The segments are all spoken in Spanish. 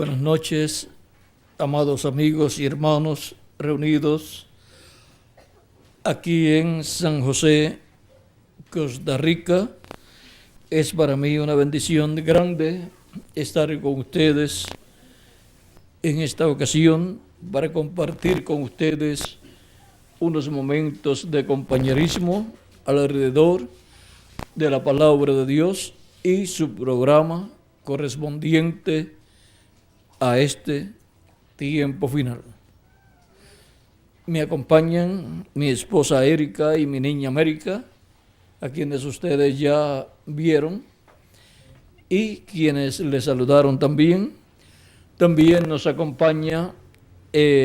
buenas noches, amados amigos y hermanos reunidos aquí en San José, Costa Rica. Es para mí una bendición grande estar con ustedes en esta ocasión para compartir con ustedes unos momentos de compañerismo alrededor de la palabra de Dios y su programa correspondiente a este tiempo final. Me acompañan mi esposa Erika y mi niña América, a quienes ustedes ya vieron y quienes les saludaron también. También nos acompaña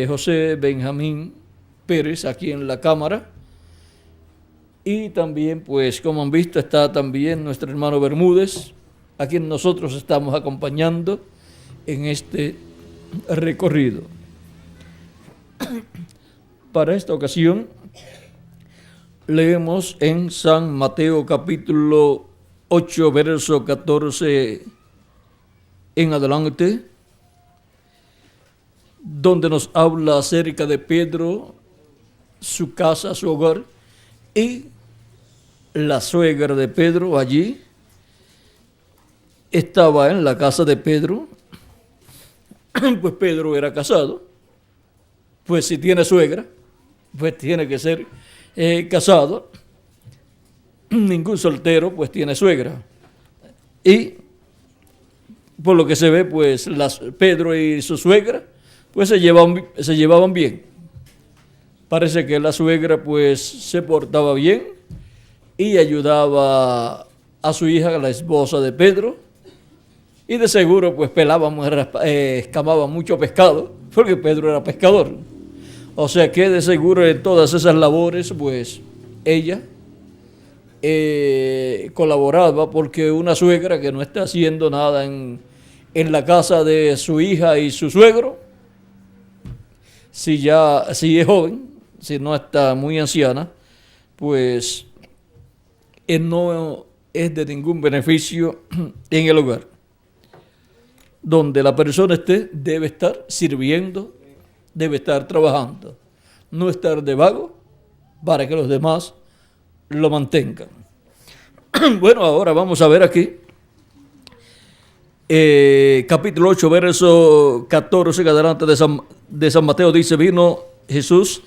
José Benjamín Pérez aquí en la cámara. Y también, pues, como han visto, está también nuestro hermano Bermúdez, a quien nosotros estamos acompañando en este recorrido. Para esta ocasión, leemos en San Mateo capítulo 8, verso 14 en adelante, donde nos habla acerca de Pedro, su casa, su hogar, y la suegra de Pedro allí. Estaba en la casa de Pedro, pues Pedro era casado, pues si tiene suegra, pues tiene que ser casado. Ningún soltero pues tiene suegra. Y por lo que se ve, pues Pedro y su suegra pues se llevaban bien. Parece que la suegra pues se portaba bien y ayudaba a su hija, la esposa de Pedro. Y de seguro pues escamaba mucho pescado, porque Pedro era pescador. O sea que de seguro en todas esas labores pues ella colaboraba, porque una suegra que no está haciendo nada en la casa de su hija y su suegro, si es joven, si no está muy anciana, pues no es de ningún beneficio en el hogar. Donde la persona esté, debe estar sirviendo, debe estar trabajando, no estar de vago para que los demás lo mantengan. Bueno, ahora vamos a ver aquí, capítulo 8, verso 14 que adelante de San Mateo, dice: vino Jesús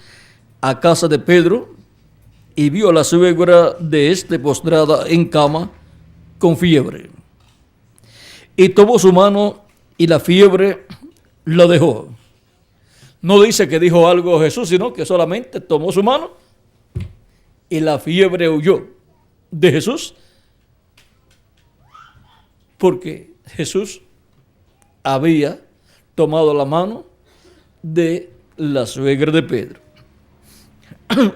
a casa de Pedro y vio a la suegra de este postrada en cama con fiebre. Y tomó su mano y la fiebre la dejó. No dice que dijo algo Jesús, sino que solamente tomó su mano y la fiebre huyó de Jesús, porque Jesús había tomado la mano de la suegra de Pedro.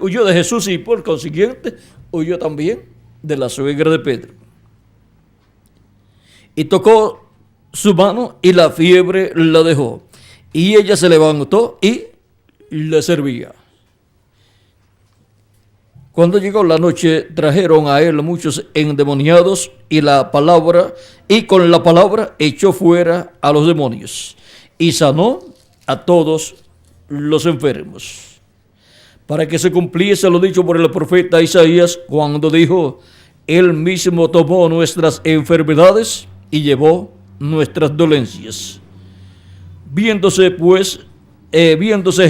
Huyó de Jesús y por consiguiente huyó también de la suegra de Pedro. Y tocó su mano y la fiebre la dejó. Y ella se levantó y le servía. Cuando llegó la noche, trajeron a él muchos endemoniados y con la palabra echó fuera a los demonios y sanó a todos los enfermos. Para que se cumpliese lo dicho por el profeta Isaías, cuando dijo: él mismo tomó nuestras enfermedades y llevó nuestras dolencias. Viéndose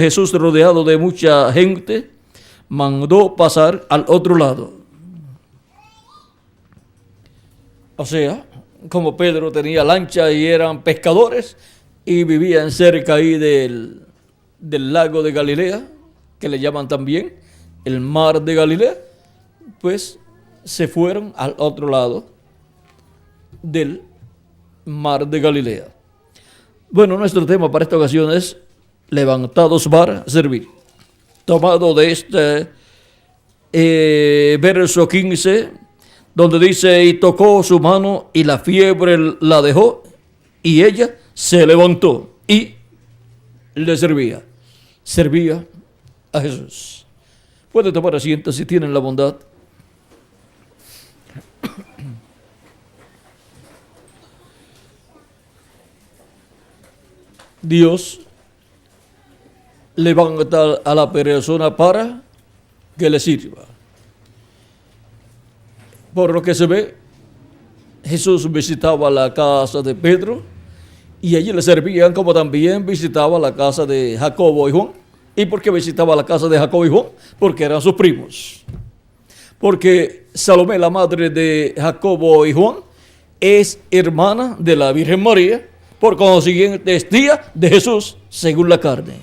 Jesús rodeado de mucha gente, mandó pasar al otro lado. O sea, como Pedro tenía lancha y eran pescadores y vivían cerca ahí del lago de Galilea, que le llaman también el mar de Galilea, pues se fueron al otro lado del mar de Galilea. Bueno, nuestro tema para esta ocasión es levantados para servir. Tomado de este verso 15, donde dice: y tocó su mano y la fiebre la dejó, y ella se levantó y le servía. Servía a Jesús. Puede tomar asiento si tienen la bondad. Dios levanta a la persona para que le sirva. Por lo que se ve, Jesús visitaba la casa de Pedro y allí le servían, como también visitaba la casa de Jacobo y Juan. ¿Y por qué visitaba la casa de Jacobo y Juan? Porque eran sus primos. Porque Salomé, la madre de Jacobo y Juan, es hermana de la Virgen María, por consiguiente es tía de Jesús según la carne.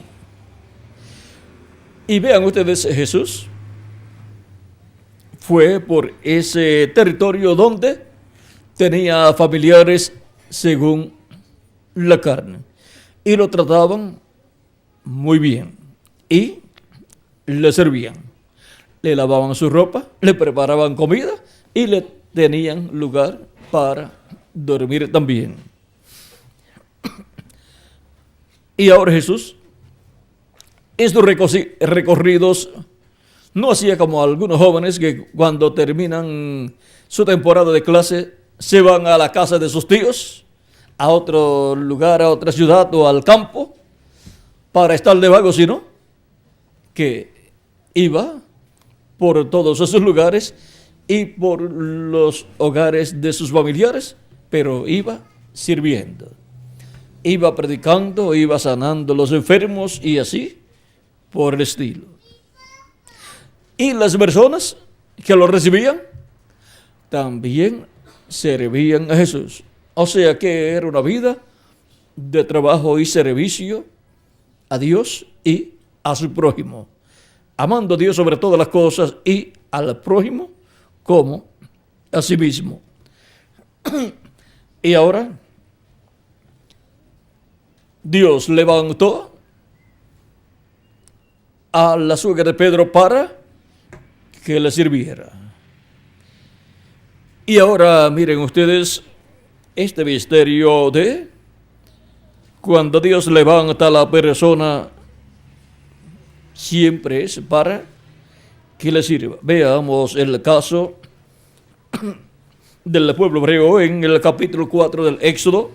Y vean ustedes, Jesús fue por ese territorio donde tenía familiares según la carne y lo trataban muy bien y le servían, le lavaban su ropa, le preparaban comida y le tenían lugar para dormir también. Y ahora Jesús, estos recorridos no hacía como algunos jóvenes que cuando terminan su temporada de clase se van a la casa de sus tíos, a otro lugar, a otra ciudad o al campo para estar de vago, sino que iba por todos esos lugares y por los hogares de sus familiares, pero iba sirviendo, iba predicando, iba sanando a los enfermos y así por el estilo. Y las personas que lo recibían también servían a Jesús. O sea que era una vida de trabajo y servicio a Dios y a su prójimo, amando a Dios sobre todas las cosas y al prójimo como a sí mismo. Y ahora Dios levantó a la suegra de Pedro para que le sirviera. Y ahora miren ustedes este misterio de cuando Dios levanta a la persona, siempre es para que le sirva. Veamos el caso del pueblo hebreo en el capítulo 4 del Éxodo.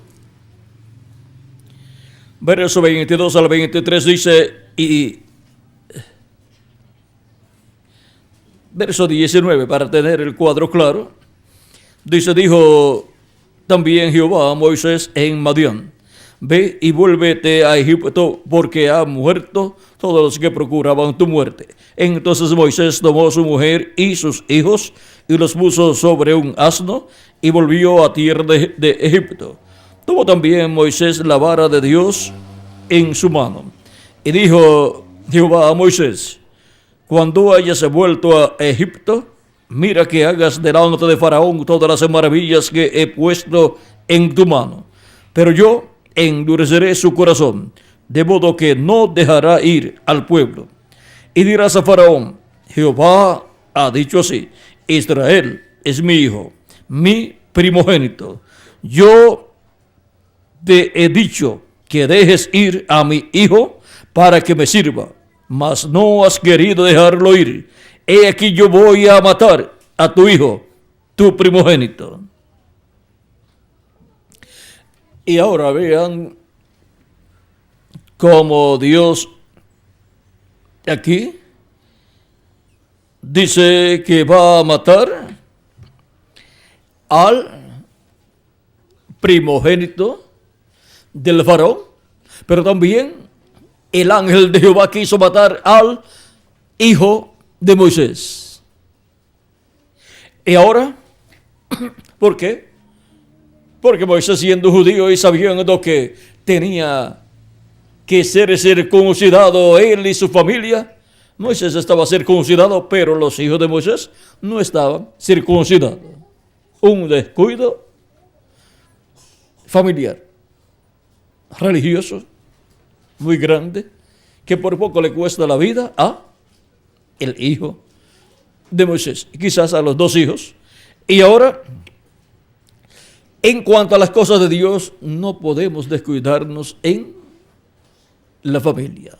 Verso 22 al 23 dice, y verso 19, para tener el cuadro claro, dice, dijo también Jehová a Moisés en Madián, ve y vuélvete a Egipto, porque han muerto todos los que procuraban tu muerte. Entonces Moisés tomó su mujer y sus hijos y los puso sobre un asno y volvió a tierra de Egipto. Tomó también Moisés la vara de Dios en su mano. Y dijo Jehová a Moisés, cuando hayas vuelto a Egipto, mira que hagas delante de Faraón todas las maravillas que he puesto en tu mano. Pero yo endureceré su corazón, de modo que no dejará ir al pueblo. Y dirás a Faraón, Jehová ha dicho así, Israel es mi hijo, mi primogénito. Yo te he dicho que dejes ir a mi hijo para que me sirva, mas no has querido dejarlo ir. He aquí yo voy a matar a tu hijo, tu primogénito. Y ahora vean cómo Dios aquí dice que va a matar al primogénito del faraón, pero también el ángel de Jehová quiso matar al hijo de Moisés. Y ahora, ¿por qué? Porque Moisés, siendo judío y sabiendo que tenía que ser circuncidado él y su familia, Moisés estaba circuncidado, pero los hijos de Moisés no estaban circuncidados. Un descuido familiar, religioso, muy grande, que por poco le cuesta la vida a el hijo de Moisés, quizás a los dos hijos. Y ahora, en cuanto a las cosas de Dios, no podemos descuidarnos en la familia.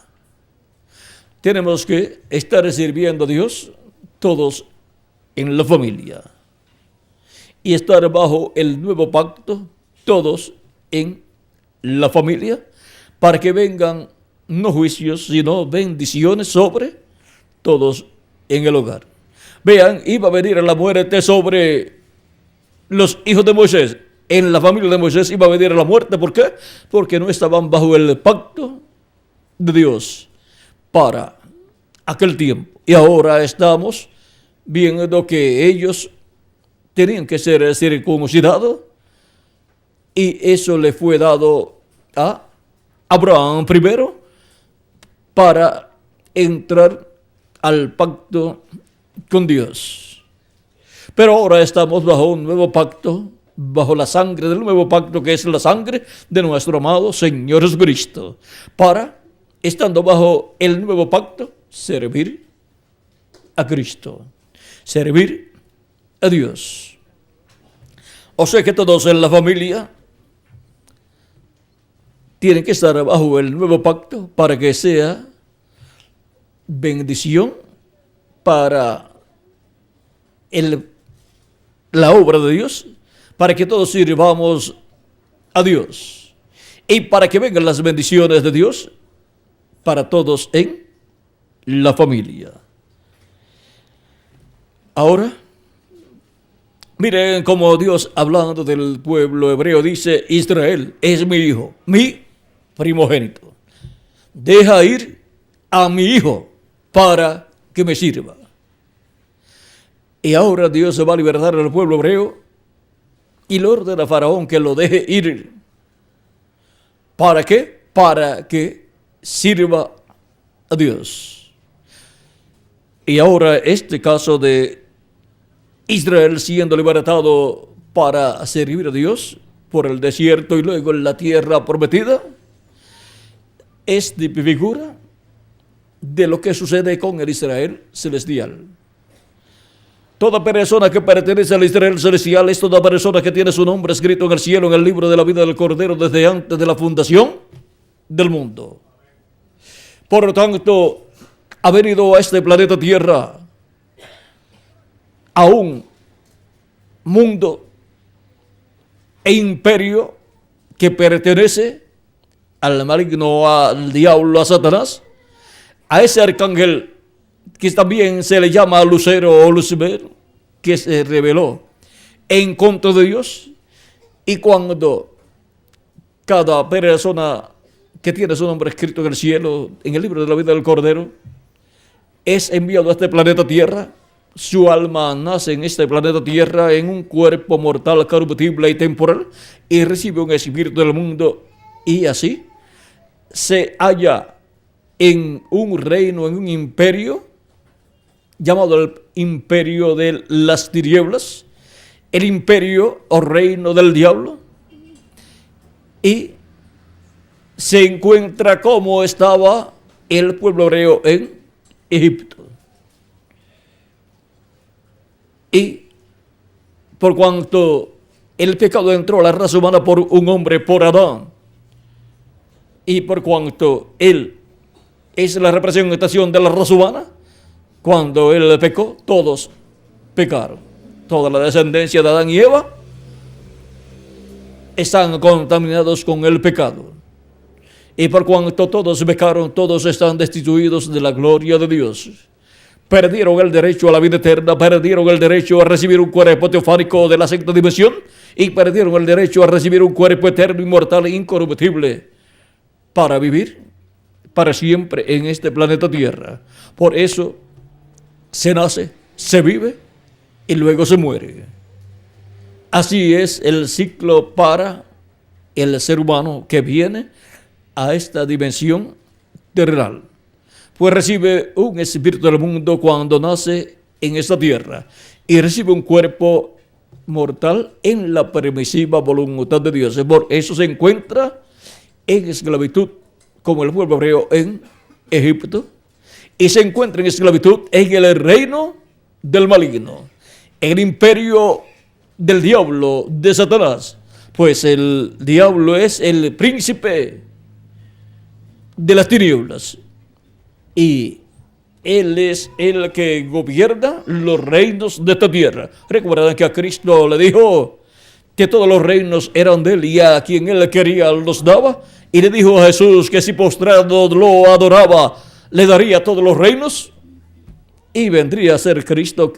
Tenemos que estar sirviendo a Dios todos en la familia y estar bajo el nuevo pacto todos en la familia para que vengan no juicios, sino bendiciones sobre todos en el hogar. Vean, iba a venir la muerte sobre los hijos de Moisés. En la familia de Moisés iba a venir la muerte. ¿Por qué? Porque no estaban bajo el pacto de Dios para aquel tiempo. Y ahora estamos viendo que ellos tenían que ser circuncidados, y eso le fue dado a Abraham primero para entrar al pacto con Dios. Pero ahora estamos bajo un nuevo pacto, bajo la sangre del nuevo pacto, que es la sangre de nuestro amado Señor Jesucristo, para, estando bajo el nuevo pacto, servir a Cristo, servir a Dios. O sea que todos en la familia tienen que estar bajo el nuevo pacto para que sea bendición para la obra de Dios, para que todos sirvamos a Dios y para que vengan las bendiciones de Dios para todos en la familia. Ahora, miren cómo Dios, hablando del pueblo hebreo, dice: Israel es mi hijo, mi primogénito. Deja ir a mi hijo para que me sirva. Y ahora Dios se va a libertar al pueblo hebreo y le ordena a Faraón que lo deje ir. ¿Para qué? Para que sirva a Dios. Y ahora este caso de Israel siendo libertado para servir a Dios por el desierto y luego en la tierra prometida, es de figura de lo que sucede con el Israel celestial. Toda persona que pertenece al Israel celestial es toda persona que tiene su nombre escrito en el cielo, en el libro de la vida del Cordero, desde antes de la fundación del mundo. Por lo tanto, ha venido a este planeta Tierra a un mundo e imperio que pertenece al maligno, al diablo, a Satanás, a ese arcángel que también se le llama Lucero o Lucifer, que se rebeló en contra de Dios. Y cuando cada persona que tiene su nombre escrito en el cielo, en el libro de la vida del Cordero, es enviado a este planeta Tierra, su alma nace en este planeta Tierra en un cuerpo mortal, corruptible y temporal, y recibe un espíritu del mundo, y así se halla en un reino, en un imperio llamado el imperio de las tinieblas, el imperio o reino del diablo, y se encuentra como estaba el pueblo hebreo en Egipto. Y por cuanto el pecado entró a la raza humana por un hombre, por Adán, y por cuanto él es la representación de la raza humana, cuando él pecó, todos pecaron. Toda la descendencia de Adán y Eva están contaminados con el pecado. Y por cuanto todos pecaron, todos están destituidos de la gloria de Dios. Perdieron el derecho a la vida eterna, perdieron el derecho a recibir un cuerpo teofánico de la sexta dimensión, y perdieron el derecho a recibir un cuerpo eterno, inmortal e incorruptible para vivir para siempre en este planeta Tierra. Por eso se nace, se vive y luego se muere. Así es el ciclo para el ser humano que viene a esta dimensión terrenal. Pues recibe un espíritu del mundo cuando nace en esta tierra y recibe un cuerpo mortal en la permisiva voluntad de Dios. Por eso se encuentra en esclavitud como el pueblo hebreo en Egipto, y se encuentra en esclavitud en el reino del maligno, en el imperio del diablo, de Satanás. Pues el diablo es el príncipe de las tinieblas y él es el que gobierna los reinos de esta tierra. Recuerdan que a Cristo le dijo que todos los reinos eran de él y a quien él quería los daba, y le dijo a Jesús que si postrado lo adoraba, le daría todos los reinos y vendría a ser Cristo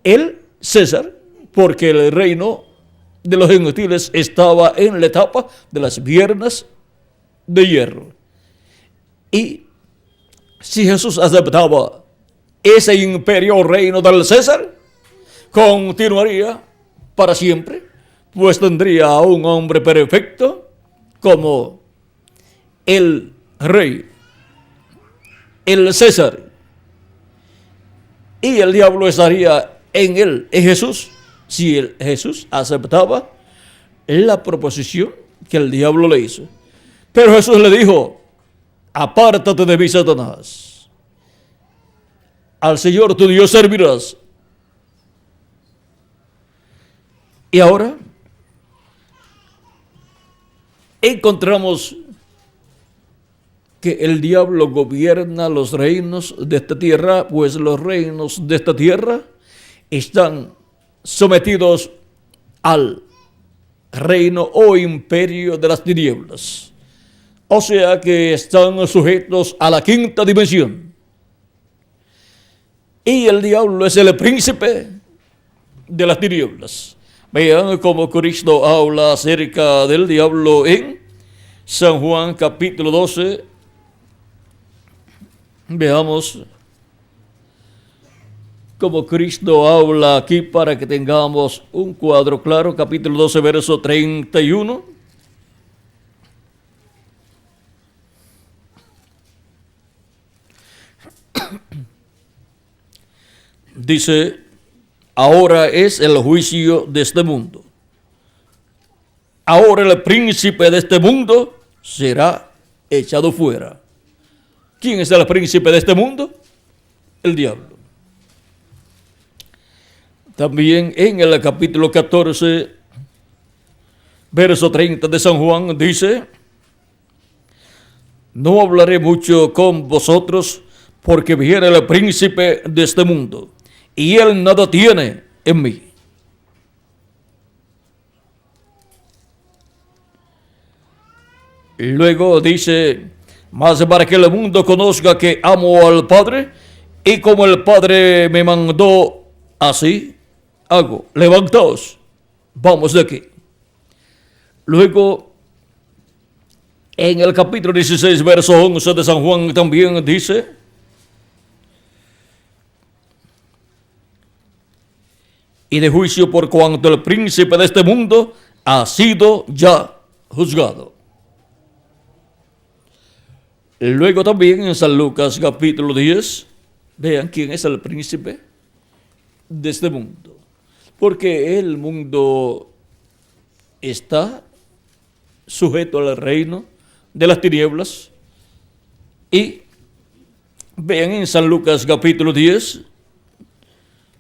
el César, porque el reino de los gentiles estaba en la etapa de las piernas de hierro. Y si Jesús aceptaba ese imperio o reino del César, continuaría para siempre, pues tendría a un hombre perfecto como el rey, el César, y el diablo estaría en él, en Jesús, si Jesús aceptaba la proposición que el diablo le hizo. Pero Jesús le dijo: apártate de mí, Satanás, al Señor tu Dios servirás. Y ahora encontramos que el diablo gobierna los reinos de esta tierra, pues los reinos de esta tierra están sometidos al reino o imperio de las tinieblas. O sea que están sujetos a la quinta dimensión. Y el diablo es el príncipe de las tinieblas. Vean cómo Cristo habla acerca del diablo en San Juan capítulo 12. Veamos cómo Cristo habla aquí para que tengamos un cuadro claro. Capítulo 12, verso 31. Dice: ahora es el juicio de este mundo. Ahora el príncipe de este mundo será echado fuera. ¿Quién es el príncipe de este mundo? El diablo. También en el capítulo 14, verso 30 de San Juan, dice: no hablaré mucho con vosotros, porque viene el príncipe de este mundo, y él nada tiene en mí. Y luego dice: mas para que el mundo conozca que amo al Padre, y como el Padre me mandó, así hago. Levantaos, vamos de aquí. Luego, en el capítulo 16, verso 11 de San Juan también dice: y de juicio por cuanto el príncipe de este mundo ha sido ya juzgado. Luego también en San Lucas capítulo 10, vean quién es el príncipe de este mundo. Porque el mundo está sujeto al reino de las tinieblas. Y vean en San Lucas capítulo 10,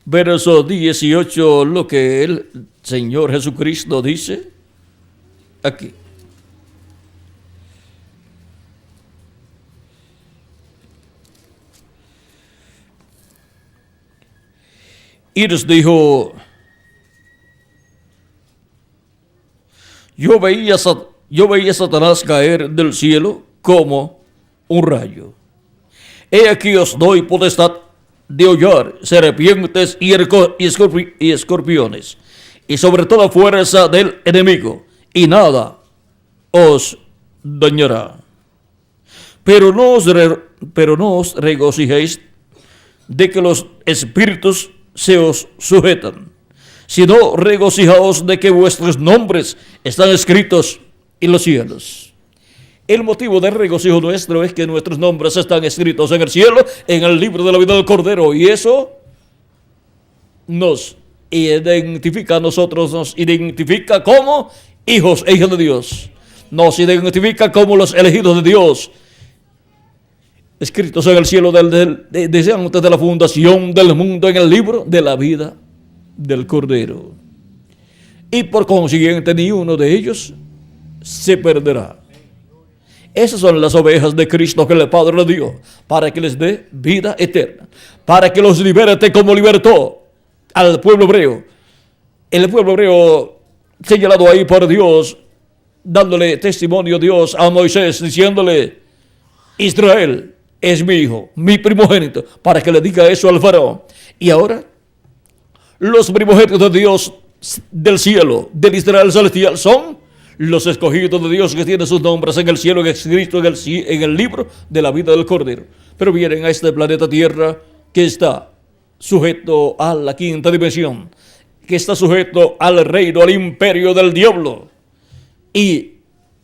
verso 18, lo que el Señor Jesucristo dice aquí. Y les dijo: yo veía a Satanás caer del cielo como un rayo. He aquí os doy potestad de hollar serpientes y escorpiones, y sobre toda fuerza del enemigo, y nada os dañará. Pero no os regocijéis de que los espíritus se os sujetan, sino regocijaos de que vuestros nombres están escritos en los cielos. El motivo del regocijo nuestro es que nuestros nombres están escritos en el cielo, en el libro de la vida del Cordero, y eso nos identifica a nosotros, nos identifica como hijos e hijas de Dios, nos identifica como los elegidos de Dios, escritos en el cielo desde antes de la fundación del mundo, en el libro de la vida del Cordero. Y por consiguiente ni uno de ellos se perderá. Esas son las ovejas de Cristo que el Padre le dio, para que les dé vida eterna, para que los liberte como libertó al pueblo hebreo. El pueblo hebreo señalado ahí por Dios dándole testimonio Dios a Moisés, diciéndole: Israel es mi hijo, mi primogénito, para que le diga eso al faraón. Y ahora, los primogénitos de Dios del cielo, del Israel celestial, son los escogidos de Dios que tienen sus nombres en el cielo, escritos en el libro de la vida del Cordero. Pero vienen a este planeta Tierra que está sujeto a la quinta dimensión, que está sujeto al reino, al imperio del diablo. Y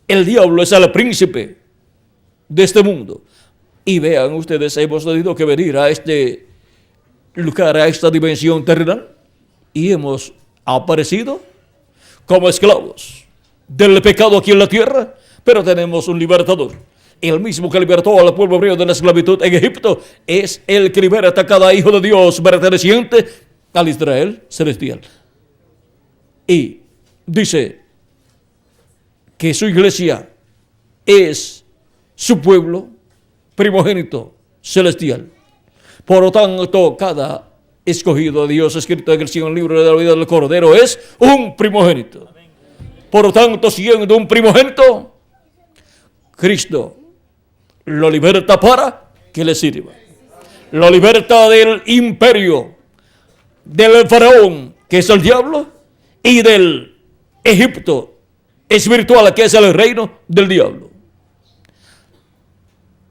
el diablo es el príncipe de este mundo. Y vean ustedes, hemos tenido que venir a este lugar, a esta dimensión terrenal, y hemos aparecido como esclavos del pecado aquí en la tierra, pero tenemos un libertador. El mismo que libertó al pueblo hebreo de la esclavitud en Egipto es el que liberta a cada hijo de Dios perteneciente al Israel celestial. Y dice que su iglesia es su pueblo primogénito celestial. Por lo tanto, cada escogido de Dios escrito en el libro de la vida del Cordero es un primogénito. Por lo tanto, siendo un primogénito, Cristo lo liberta para que le sirva. Lo liberta del imperio del faraón, que es el diablo, y del Egipto espiritual, que es el reino del diablo.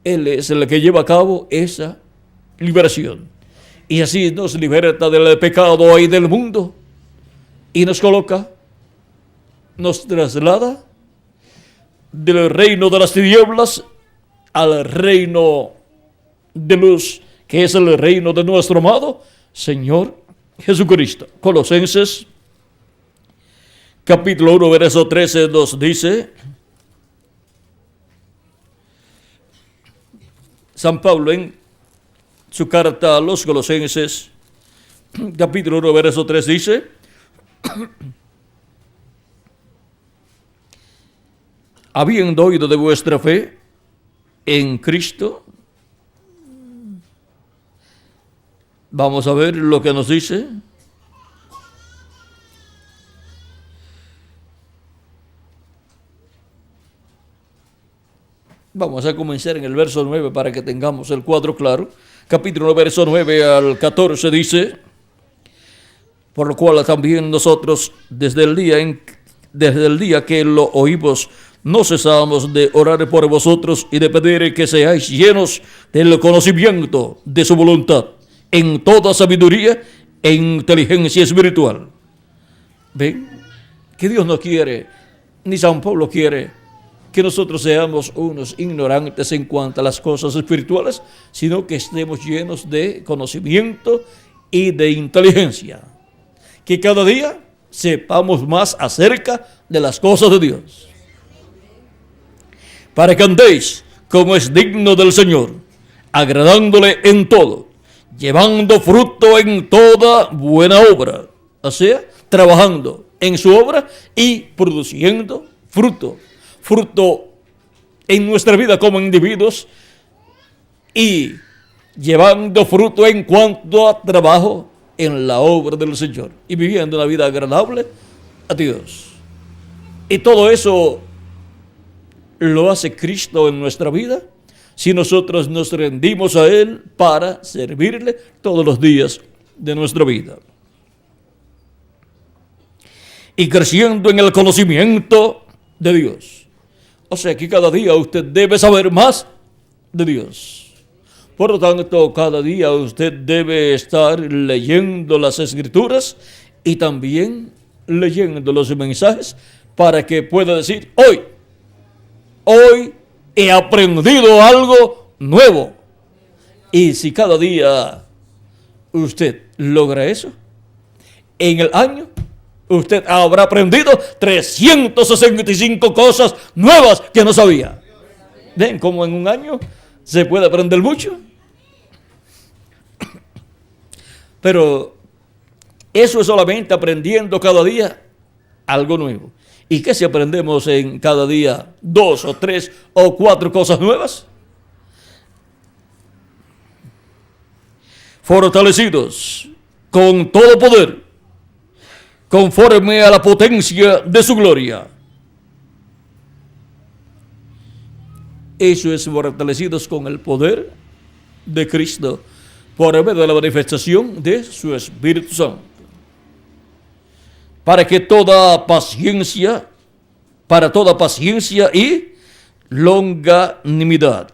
Él es el que lleva a cabo esa liberación. Y así nos liberta del pecado y del mundo. Y nos coloca, nos traslada del reino de las tinieblas al reino de luz, que es el reino de nuestro amado Señor Jesucristo. Colosenses capítulo 1, verso 13 nos dice: San Pablo en su carta a los Colosenses, capítulo 1, verso 3 dice: habiendo oído de vuestra fe en Cristo. Vamos a ver lo que nos dice. Vamos a comenzar en el verso 9 para que tengamos el cuadro claro. Capítulo 1, verso 9 al 14 dice: por lo cual también nosotros desde el día que lo oímos, no cesamos de orar por vosotros y de pedir que seáis llenos del conocimiento de su voluntad, en toda sabiduría e inteligencia espiritual. ¿Ven? Que Dios no quiere, ni San Pablo quiere, que nosotros seamos unos ignorantes en cuanto a las cosas espirituales, sino que estemos llenos de conocimiento y de inteligencia. Que cada día sepamos más acerca de las cosas de Dios, para que andéis como es digno del Señor, agradándole en todo, llevando fruto en toda buena obra, o sea, trabajando en su obra y produciendo fruto en nuestra vida como individuos, y llevando fruto en cuanto a trabajo en la obra del Señor, y viviendo una vida agradable a Dios. Y todo eso lo hace Cristo en nuestra vida si nosotros nos rendimos a Él para servirle todos los días de nuestra vida. Y creciendo en el conocimiento de Dios. O sea que cada día usted debe saber más de Dios. Por lo tanto, cada día usted debe estar leyendo las Escrituras y también leyendo los mensajes para que pueda decir: hoy he aprendido algo nuevo. Y si cada día usted logra eso, en el año usted habrá aprendido 365 cosas nuevas que no sabía. ¿Ven cómo en un año se puede aprender mucho? Pero eso es solamente aprendiendo cada día algo nuevo. ¿Y qué si aprendemos en cada día 2 o 3 o 4 cosas nuevas? Fortalecidos con todo poder, conforme a la potencia de su gloria, Eso es fortalecidos con el poder de Cristo por medio de la manifestación de su Espíritu Santo. Para toda paciencia y longanimidad.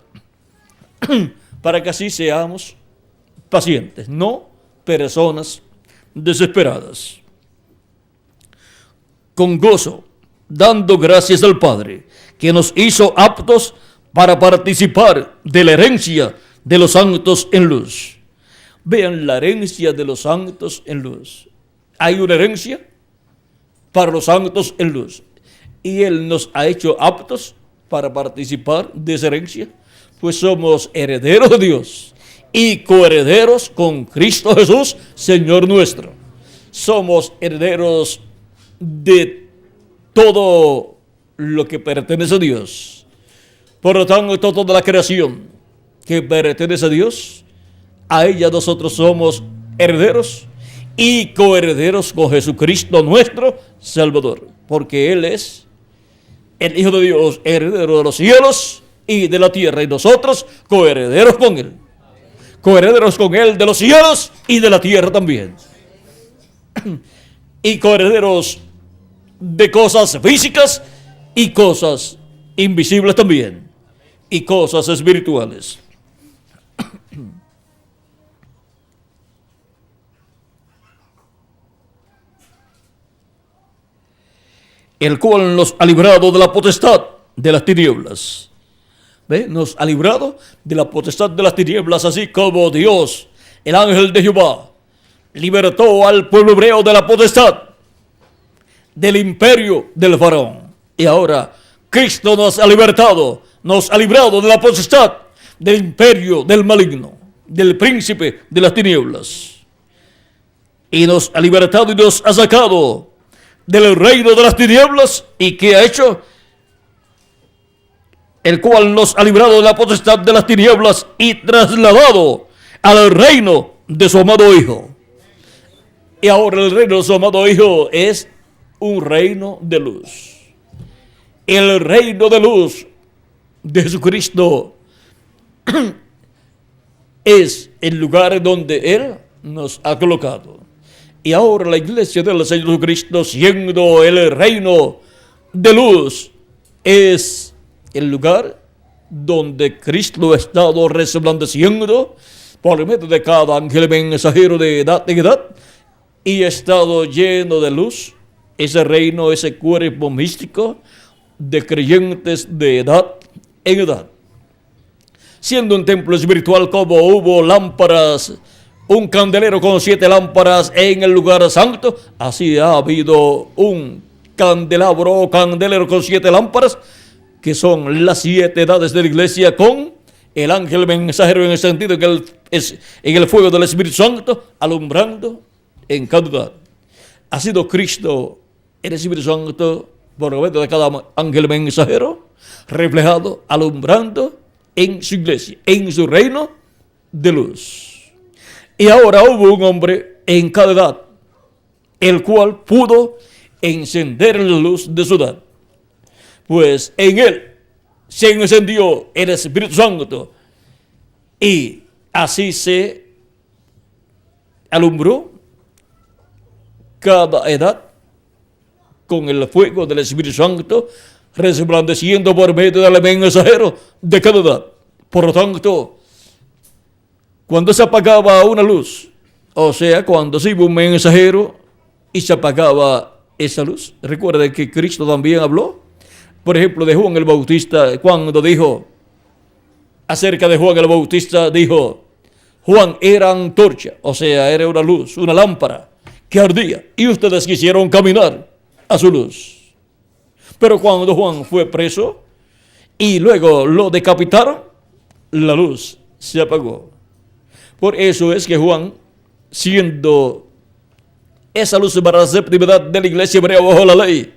Para que así seamos pacientes, no personas desesperadas. Con gozo, dando gracias al Padre, que nos hizo aptos para participar de la herencia de los santos en luz. Vean la herencia de los santos en luz. Hay una herencia para los santos en luz. Y Él nos ha hecho aptos para participar de esa herencia, pues somos herederos de Dios y coherederos con Cristo Jesús, Señor nuestro. Somos herederos de todo lo que pertenece a Dios. Por lo tanto, toda la creación que pertenece a Dios, a ella nosotros somos herederos y coherederos con Jesucristo nuestro Salvador, porque Él es el Hijo de Dios, heredero de los cielos y de la tierra, y nosotros coherederos con Él. Coherederos con Él de los cielos y de la tierra también. Y coherederos de cosas físicas y cosas invisibles también. Y cosas espirituales. El cual nos ha librado de la potestad de las tinieblas. ¿Ve? Nos ha librado de la potestad de las tinieblas, así como Dios, el ángel de Jehová, libertó al pueblo hebreo de la potestad del imperio del faraón. Y ahora Cristo nos ha libertado, nos ha librado de la potestad del imperio del maligno, del príncipe de las tinieblas. Y nos ha libertado y nos ha sacado del reino de las tinieblas. ¿Y qué ha hecho? El cual nos ha librado de la potestad de las tinieblas y trasladado al reino de su amado Hijo. Y ahora el reino de su amado Hijo es un reino de luz. El reino de luz de Jesucristo es el lugar donde Él nos ha colocado. Y ahora la iglesia del Señor Jesucristo, siendo el reino de luz, es el lugar donde Cristo ha estado resplandeciendo por medio de cada ángel mensajero de edad en edad, y ha estado lleno de luz. Ese reino, ese cuerpo místico de creyentes de edad en edad. Siendo un templo espiritual, como hubo lámparas, un candelero con 7 lámparas en el lugar santo, así ha habido un candelabro o candelero con 7 lámparas, que son las 7 edades de la iglesia, con el ángel mensajero en el sentido que en el fuego del Espíritu Santo, alumbrando en cada edad. Ha sido Cristo, el Espíritu Santo, por medio de cada ángel mensajero, reflejado, alumbrando en su iglesia, en su reino de luz. Y ahora hubo un hombre en cada edad, el cual pudo encender la luz de su edad. Pues en él se encendió el Espíritu Santo, y así se alumbró cada edad con el fuego del Espíritu Santo, resplandeciendo por medio del mensajero de cada edad. Por lo tanto, cuando se apagaba una luz, o sea, cuando se iba un mensajero y se apagaba esa luz, recuerden que Cristo también habló, por ejemplo, de Juan el Bautista, cuando dijo acerca de Juan el Bautista, dijo: Juan era antorcha, o sea, era una luz, una lámpara que ardía, y ustedes quisieron caminar a su luz. Pero cuando Juan fue preso y luego lo decapitaron, la luz se apagó. Por eso es que Juan, siendo esa luz para la séptima edad de la iglesia hebrea bajo la ley,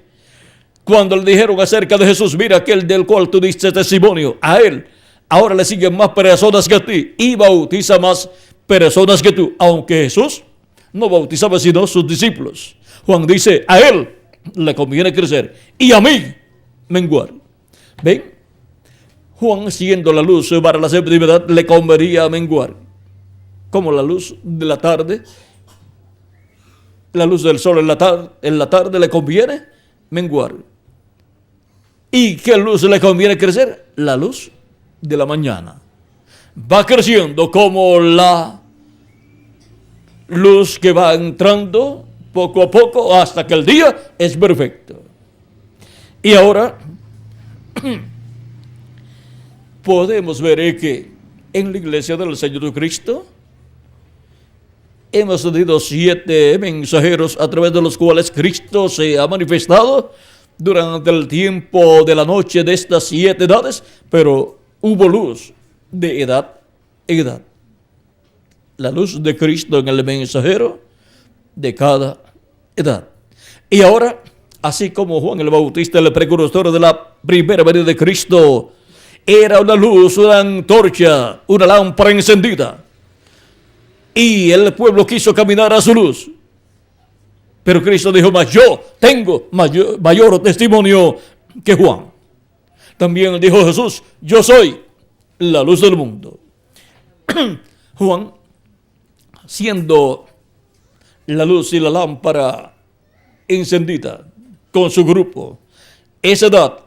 cuando le dijeron acerca de Jesús: mira, aquel del cual tú diste testimonio, a él ahora le siguen más personas que a ti, y bautiza más personas que tú. Aunque Jesús no bautizaba sino sus discípulos, Juan dice: a él le conviene crecer y a mí menguar. ¿Ven? Juan, siendo la luz para la séptima edad, le convenía menguar. Como la luz de la tarde, la luz del sol en la tarde le conviene menguar. ¿Y qué luz le conviene crecer? La luz de la mañana. Va creciendo como la luz que va entrando poco a poco hasta que el día es perfecto. Y ahora podemos ver que en la iglesia del Señor Cristo hemos tenido 7 mensajeros a través de los cuales Cristo se ha manifestado durante el tiempo de la noche de estas 7 edades, pero hubo luz de edad en edad. La luz de Cristo en el mensajero de cada edad. Y ahora, así como Juan el Bautista, el precursor de la primera venida de Cristo, era una luz, una antorcha, una lámpara encendida, y el pueblo quiso caminar a su luz. Pero Cristo dijo, mas yo tengo mayor testimonio que Juan. También dijo Jesús, yo soy la luz del mundo. Juan, siendo la luz y la lámpara encendida con su grupo, esa edad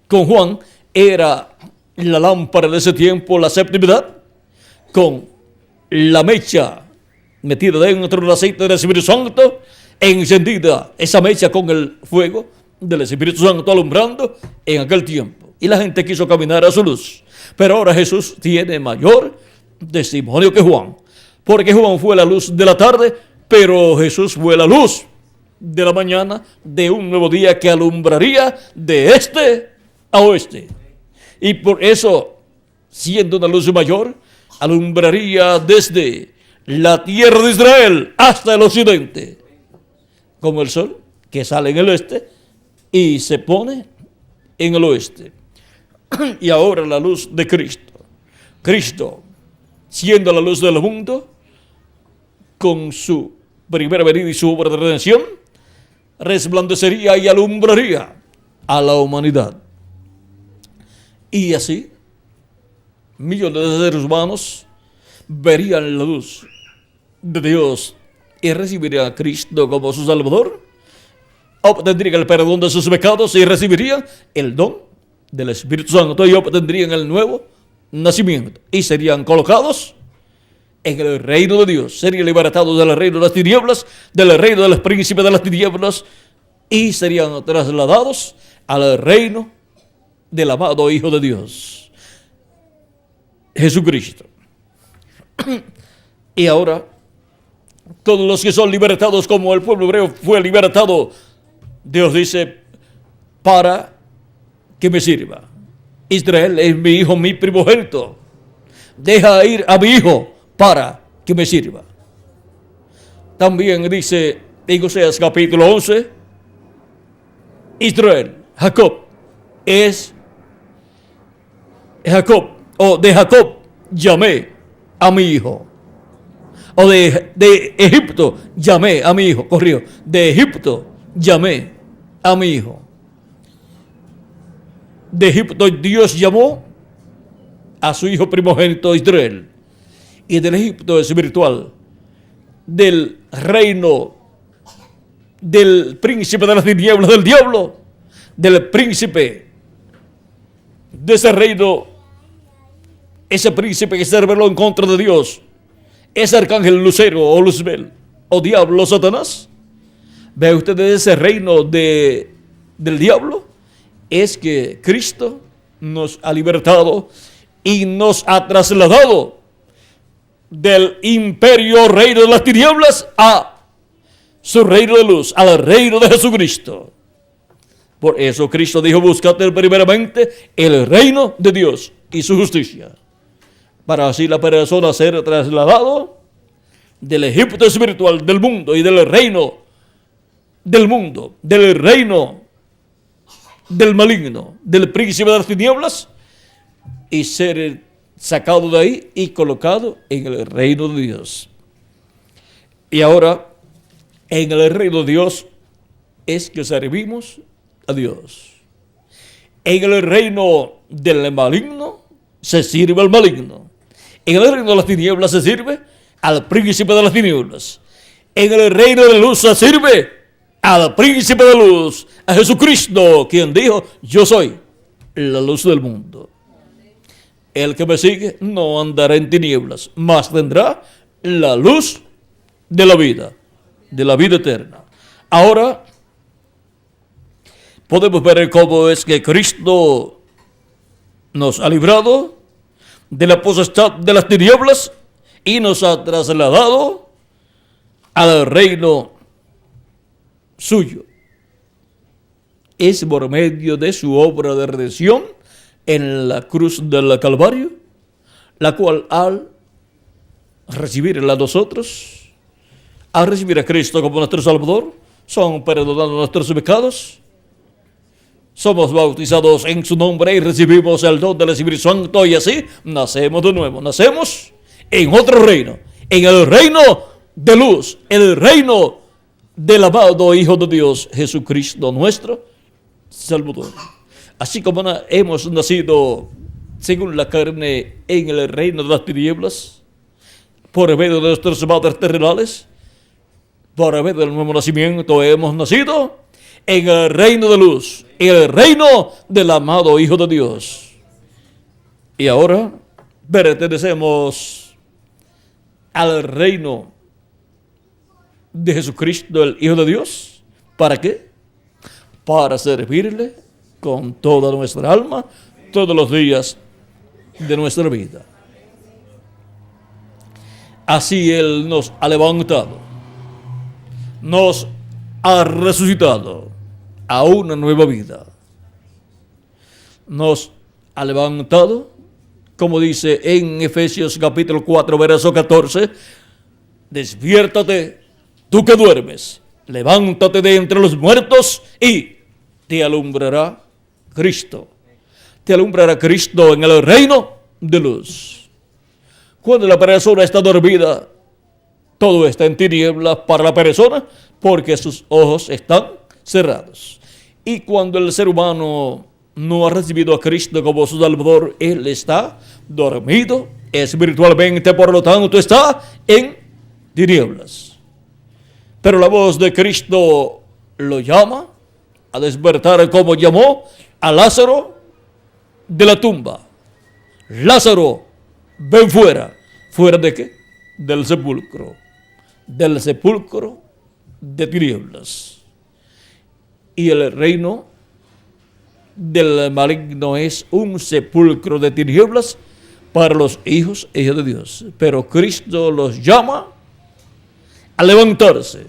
con Juan era la lámpara de ese tiempo, la séptima edad, con la mecha metida dentro del aceite del Espíritu Santo, encendida esa mecha con el fuego del Espíritu Santo alumbrando en aquel tiempo. Y la gente quiso caminar a su luz. Pero ahora Jesús tiene mayor testimonio que Juan. Porque Juan fue la luz de la tarde, pero Jesús fue la luz de la mañana de un nuevo día que alumbraría de este a oeste. Y por eso, siendo una luz mayor, alumbraría desde la tierra de Israel hasta el occidente, como el sol que sale en el este y se pone en el oeste. Y ahora la luz de Cristo. Cristo, siendo la luz del mundo, con su primera venida y su obra de redención, resplandecería y alumbraría a la humanidad. Y así, millones de seres humanos verían la luz de Dios y recibirían a Cristo como su Salvador, obtendrían el perdón de sus pecados y recibirían el don del Espíritu Santo y obtendrían el nuevo nacimiento y serían colocados en el reino de Dios, serían libertados del reino de las tinieblas, del reino de los príncipes de las tinieblas y serían trasladados al reino del amado Hijo de Dios, Jesucristo. Y ahora, todos los que son libertados como el pueblo hebreo fue libertado, Dios dice, para que me sirva. Israel es mi hijo, mi primogénito. Deja ir a mi hijo para que me sirva. También dice en Oseas capítulo 11, Israel, Jacob, es Jacob, o de Jacob llamé a mi hijo. O de Egipto llamé a mi hijo, corrió, de Egipto llamé a mi hijo. De Egipto Dios llamó a su hijo primogénito Israel. Y del Egipto espiritual, del reino del príncipe de las tinieblas del diablo, del príncipe de ese reino, ese príncipe que se rebeló en contra de Dios, ese arcángel Lucero o Luzbel o diablo Satanás. Ve ustedes ese reino del diablo, es que Cristo nos ha libertado y nos ha trasladado del imperio reino de las tinieblas a su reino de luz, al reino de Jesucristo. Por eso Cristo dijo, buscad primeramente el reino de Dios y su justicia, para así la persona ser trasladado del Egipto espiritual, del mundo y del reino del mundo, del reino del maligno, del príncipe de las tinieblas, y ser sacado de ahí y colocado en el reino de Dios. Y ahora, en el reino de Dios es que servimos a Dios. En el reino del maligno se sirve al maligno. En el reino de las tinieblas se sirve al príncipe de las tinieblas. En el reino de la luz se sirve al príncipe de luz, a Jesucristo, quien dijo: yo soy la luz del mundo. El que me sigue no andará en tinieblas, mas tendrá la luz de la vida eterna. Ahora podemos ver cómo es que Cristo nos ha librado de la potestad de las tinieblas y nos ha trasladado al reino suyo. Es por medio de su obra de redención en la cruz del Calvario, la cual al recibirla nosotros, al recibir a Cristo como nuestro Salvador, son perdonados nuestros pecados, somos bautizados en su nombre y recibimos el don del Espíritu Santo, y así nacemos de nuevo. Nacemos en otro reino, en el reino de luz, el reino del amado Hijo de Dios, Jesucristo nuestro Salvador. Así como hemos nacido según la carne en el reino de las tinieblas, por medio de nuestros padres terrenales, por medio del nuevo nacimiento hemos nacido en el reino de luz, en el reino del amado Hijo de Dios. Y ahora pertenecemos al reino de Jesucristo, el Hijo de Dios. ¿Para qué? Para servirle con toda nuestra alma todos los días de nuestra vida. Así Él nos ha levantado, nos ha resucitado a una nueva vida. Nos ha levantado, como dice en Efesios capítulo 4, verso 14, despiértate, tú que duermes, levántate de entre los muertos y te alumbrará Cristo. Te alumbrará Cristo en el reino de luz. Cuando la persona está dormida, todo está en tinieblas para la persona, porque sus ojos están cerrados. Y cuando el ser humano no ha recibido a Cristo como su Salvador, él está dormido espiritualmente, por lo tanto está en tinieblas. Pero la voz de Cristo lo llama a despertar, como llamó a Lázaro de la tumba. Lázaro, ven fuera. ¿Fuera de qué? Del sepulcro. Del sepulcro de tinieblas. Y el reino del maligno es un sepulcro de tinieblas para los hijos e hijas de Dios. Pero Cristo los llama a levantarse,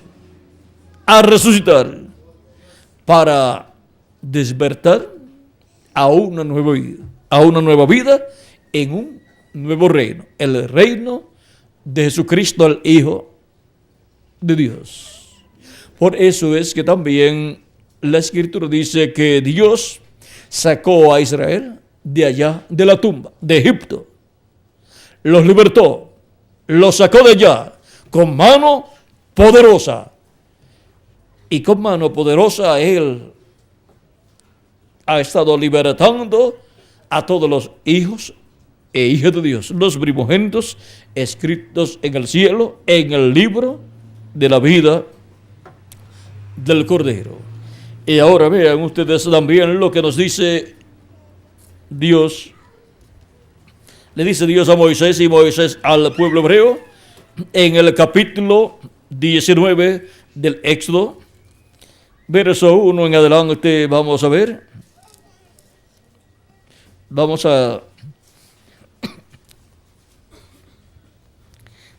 a resucitar, para despertar a una nueva vida en un nuevo reino, el reino de Jesucristo, el Hijo de Dios. Por eso es que también la Escritura dice que Dios sacó a Israel de allá, de la tumba, de Egipto. Los libertó, los sacó de allá con mano poderosa. Y con mano poderosa Él ha estado libertando a todos los hijos e hijas de Dios, los primogénitos escritos en el cielo, en el libro de la vida del Cordero. Y ahora vean ustedes también lo que nos dice Dios. Le dice Dios a Moisés y Moisés al pueblo hebreo en el capítulo 19 del Éxodo, verso 1 en adelante. Vamos a ver. Vamos a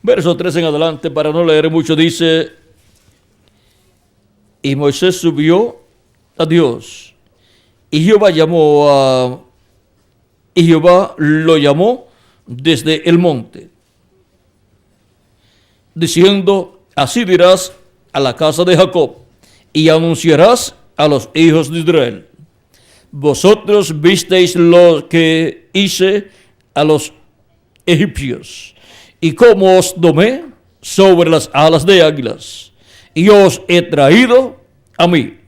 verso 3 en adelante, para no leer mucho. Dice: y Moisés subió a Dios, y Jehová lo llamó desde el monte, diciendo: así dirás a la casa de Jacob, y anunciarás a los hijos de Israel: vosotros visteis lo que hice a los egipcios, y cómo os domé sobre las alas de águilas, y os he traído a mí.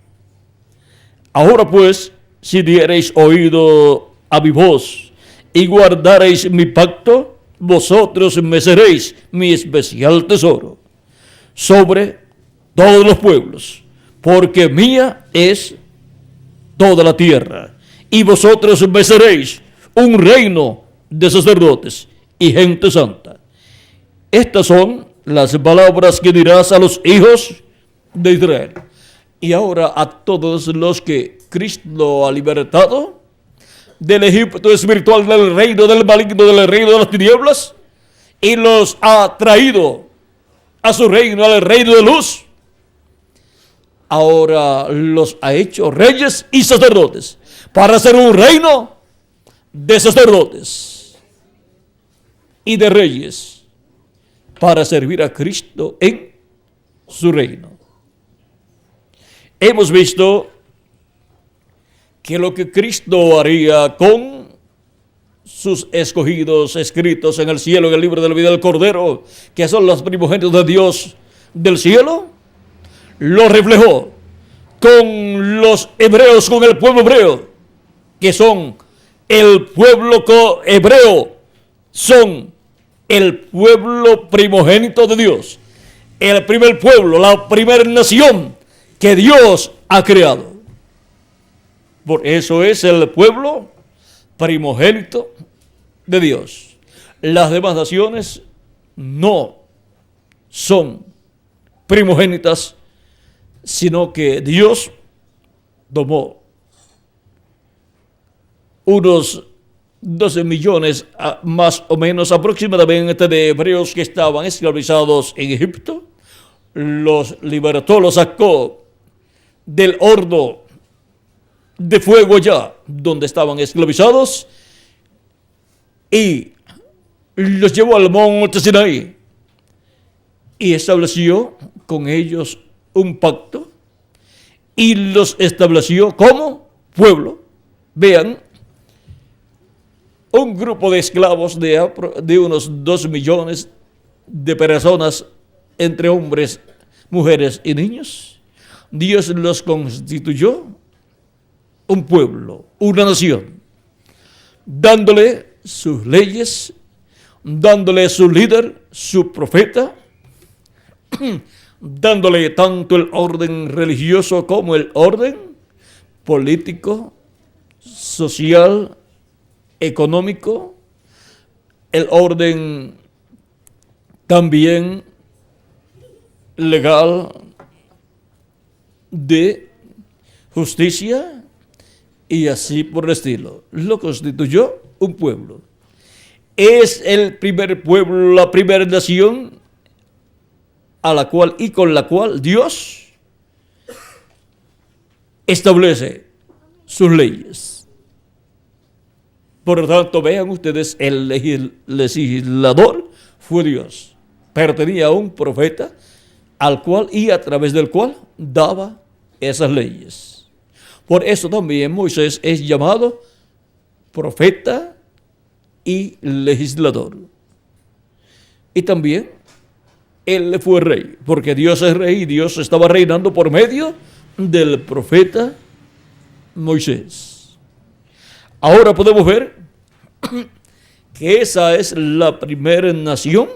Ahora pues, si diereis oído a mi voz y guardareis mi pacto, vosotros me seréis mi especial tesoro sobre todos los pueblos, porque mía es toda la tierra, y vosotros me seréis un reino de sacerdotes y gente santa. Estas son las palabras que dirás a los hijos de Israel. Y ahora a todos los que Cristo ha libertado del Egipto espiritual, del reino del maligno, del reino de las tinieblas, y los ha traído a su reino, al reino de luz. Ahora los ha hecho reyes y sacerdotes para ser un reino de sacerdotes y de reyes para servir a Cristo en su reino. Hemos visto que lo que Cristo haría con sus escogidos escritos en el cielo, en el libro de la vida del Cordero, que son los primogénitos de Dios del cielo, lo reflejó con los hebreos, con el pueblo hebreo, que son el pueblo hebreo, son el pueblo primogénito de Dios, el primer pueblo, la primera nación que Dios ha creado. Por eso es el pueblo primogénito de Dios. Las demás naciones no son primogénitas, sino que Dios tomó unos 12 millones más o menos aproximadamente de hebreos que estaban esclavizados en Egipto, los libertó, los sacó del horno de fuego allá donde estaban esclavizados y los llevó al monte Sinaí y estableció con ellos un pacto y los estableció como pueblo. Vean, un grupo de esclavos de unos 2 millones de personas, entre hombres, mujeres y niños. Dios los constituyó un pueblo, una nación, dándole sus leyes, dándole su líder, su profeta, dándole tanto el orden religioso como el orden político, social, económico, el orden también legal de justicia y así por el estilo. Lo constituyó un pueblo. Es el primer pueblo, la primera nación a la cual y con la cual Dios establece sus leyes. Por lo tanto, vean ustedes, el legislador fue Dios. Pero tenía un profeta al cual y a través del cual daba esas leyes. Por eso también Moisés es llamado profeta y legislador. Y también él fue rey, porque Dios es rey y Dios estaba reinando por medio del profeta Moisés. Ahora podemos ver que esa es la primera nación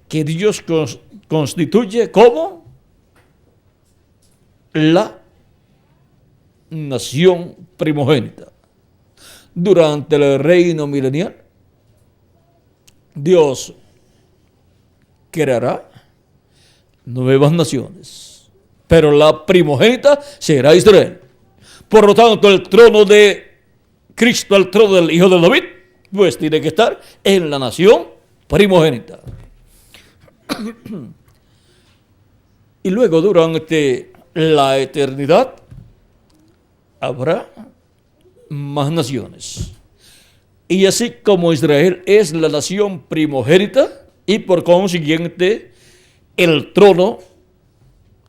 que Dios constituye como la nación primogénita. Durante el reino milenial, Dios creará nuevas naciones, pero la primogénita será Israel. Por lo tanto, el trono de Cristo, el trono del hijo de David, pues tiene que estar en la nación primogénita. Y luego, durante la eternidad, habrá más naciones. Y así como Israel es la nación primogénita y por consiguiente el trono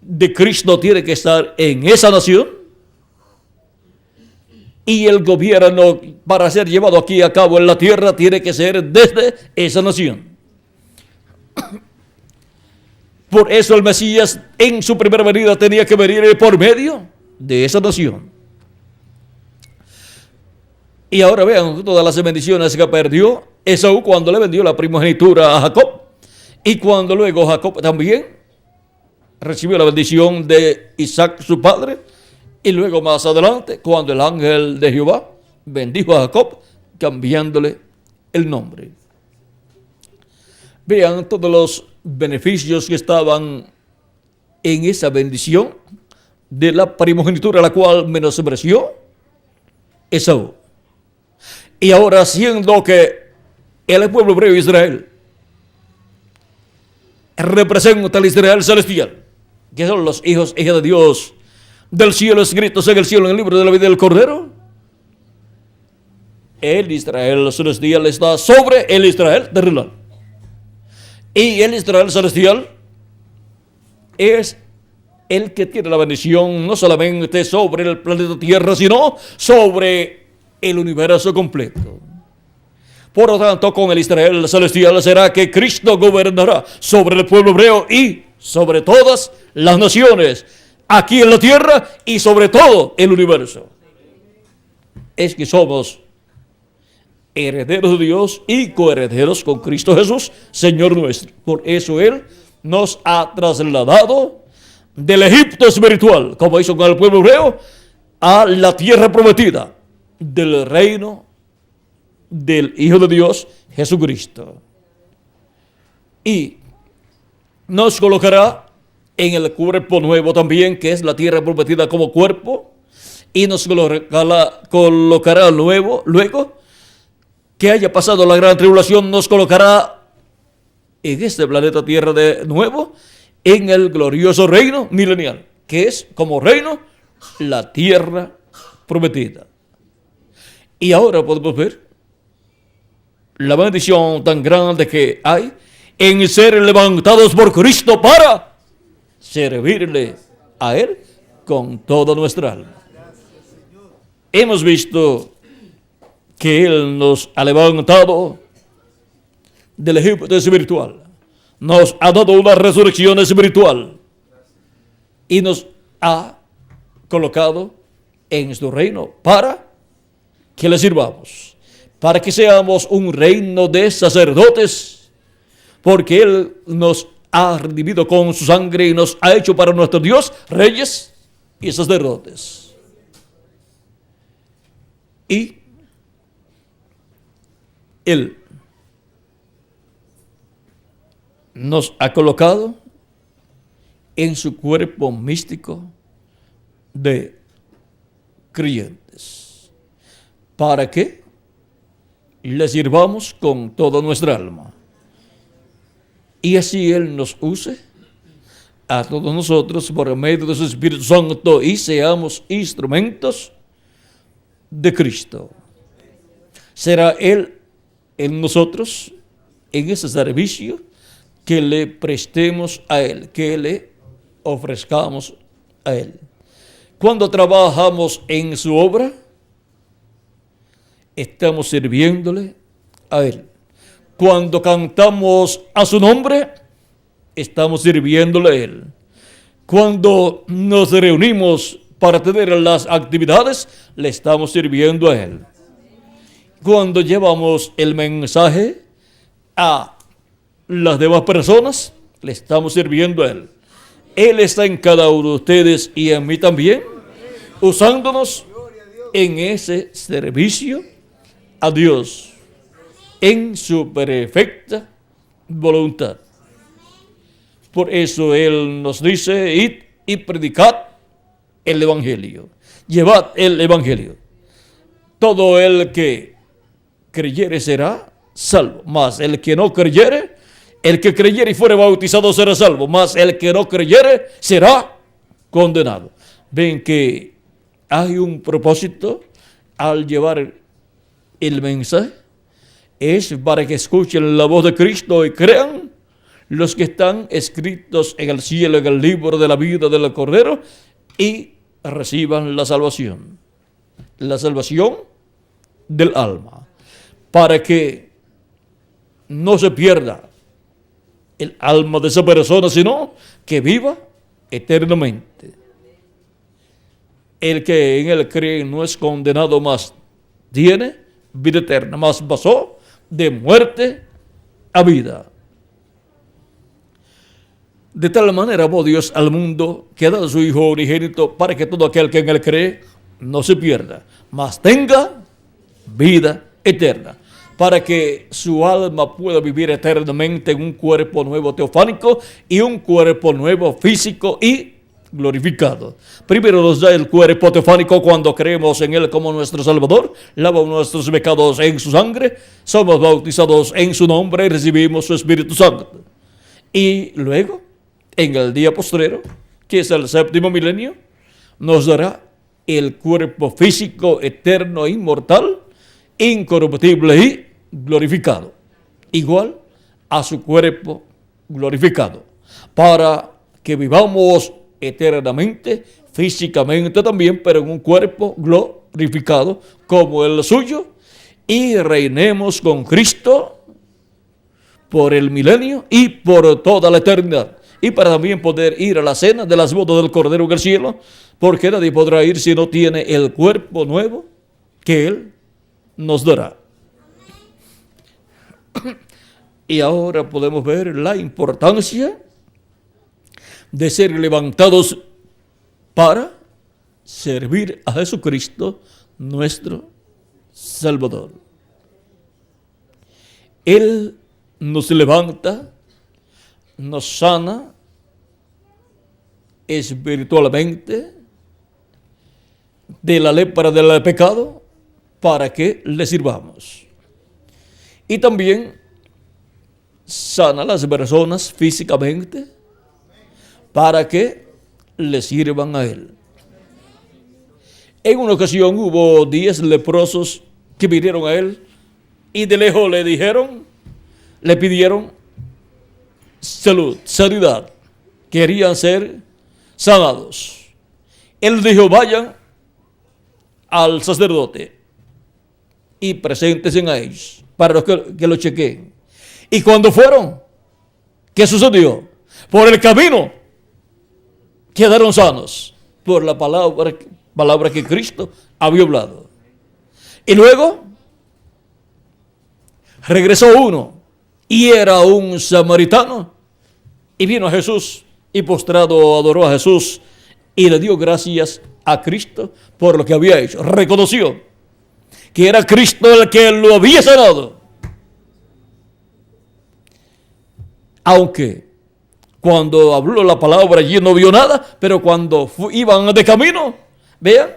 de Cristo tiene que estar en esa nación y el gobierno para ser llevado aquí a cabo en la tierra tiene que ser desde esa nación. Por eso el Mesías en su primera venida tenía que venir por medio de esa nación. Y ahora vean todas las bendiciones que perdió Esaú cuando le vendió la primogenitura a Jacob. Y cuando luego Jacob también recibió la bendición de Isaac, su padre. Y luego más adelante, cuando el ángel de Jehová bendijo a Jacob, cambiándole el nombre. Vean todos los beneficios que estaban en esa bendición de la primogenitura, la cual menospreció Esaú. Y ahora, siendo que el pueblo hebreo de Israel representa al Israel celestial, que son los hijos de Dios del cielo, escritos en el cielo en el libro de la vida del Cordero, el Israel celestial está sobre el Israel terrenal. Y el Israel celestial es el que tiene la bendición no solamente sobre el planeta Tierra, sino sobre el universo completo. Por lo tanto, con el Israel celestial será que Cristo gobernará sobre el pueblo hebreo y sobre todas las naciones, aquí en la tierra y sobre todo el universo. Es que somos herederos de Dios y coherederos con Cristo Jesús, Señor nuestro. Por eso Él nos ha trasladado del Egipto espiritual, como hizo con el pueblo hebreo, a la tierra prometida del reino del Hijo de Dios, Jesucristo. Y nos colocará en el cuerpo nuevo también, que es la tierra prometida como cuerpo, y nos colocará luego que haya pasado la gran tribulación, nos colocará en este planeta Tierra de nuevo, en el glorioso reino milenial, que es como reino la tierra prometida. Y ahora podemos ver la bendición tan grande que hay en ser levantados por Cristo para servirle a Él con toda nuestra alma. Hemos visto que Él nos ha levantado del Egipto espiritual, nos ha dado una resurrección espiritual y nos ha colocado en su reino para que le sirvamos, para que seamos un reino de sacerdotes, porque Él nos ha redimido con su sangre y nos ha hecho para nuestro Dios reyes y sacerdotes. Y Él nos ha colocado en su cuerpo místico de creyentes, para que le sirvamos con toda nuestra alma. Y así Él nos use a todos nosotros por medio de su Espíritu Santo y seamos instrumentos de Cristo. Será Él en nosotros, en ese servicio que le prestemos a Él, que le ofrezcamos a Él. Cuando trabajamos en su obra, estamos sirviéndole a Él. Cuando cantamos a su nombre, estamos sirviéndole a Él. Cuando nos reunimos para tener las actividades, le estamos sirviendo a Él. Cuando llevamos el mensaje a las demás personas, le estamos sirviendo a Él. Él está en cada uno de ustedes y en mí también, usándonos en ese servicio a Dios, en su perfecta voluntad. Por eso Él nos dice, id y predicad el Evangelio. Llevad el Evangelio. Todo el que creyere será salvo, mas el que no creyere, el que creyere y fuere bautizado será salvo, mas el que no creyere será condenado. Ven que hay un propósito al llevar el mensaje, es para que escuchen la voz de Cristo y crean los que están escritos en el cielo, en el libro de la vida del Cordero, y reciban la salvación del alma, para que no se pierda el alma de esa persona, sino que viva eternamente. El que en él cree no es condenado, más tiene vida eterna, mas pasó de muerte a vida. De tal manera amó Dios al mundo que ha dado a su Hijo unigénito para que todo aquel que en él cree no se pierda, mas tenga vida eterna, para que su alma pueda vivir eternamente en un cuerpo nuevo teofánico y un cuerpo nuevo físico y glorificado. Primero nos da el cuerpo teofánico cuando creemos en Él como nuestro Salvador, lava nuestros pecados en su sangre, somos bautizados en su nombre y recibimos su Espíritu Santo. Y luego, en el día postrero, que es el séptimo milenio, nos dará el cuerpo físico eterno e inmortal, incorruptible y glorificado, igual a su cuerpo glorificado, para que vivamos eternamente, físicamente también, pero en un cuerpo glorificado como el suyo, y reinemos con Cristo por el milenio y por toda la eternidad. Y para también poder ir a la cena de las bodas del Cordero en el cielo, porque nadie podrá ir si no tiene el cuerpo nuevo que Él nos dará. Y ahora podemos ver la importancia de ser levantados para servir a Jesucristo, nuestro Salvador. Él nos levanta, nos sana espiritualmente de la lepra del pecado para que le sirvamos. Y también sana a las personas físicamente para que le sirvan a Él. En una ocasión hubo 10 leprosos que vinieron a Él y de lejos le pidieron salud, sanidad. Querían ser sanados. Él dijo, vayan al sacerdote y preséntense a ellos para que lo chequeen. Y cuando fueron, ¿qué sucedió? Por el camino quedaron sanos por la palabra que Cristo había hablado. Y luego regresó uno y era un samaritano y vino a Jesús y postrado adoró a Jesús y le dio gracias a Cristo por lo que había hecho. Reconoció que era Cristo el que lo había sanado. Aunque cuando habló la palabra allí no vio nada, pero cuando iban de camino, vean,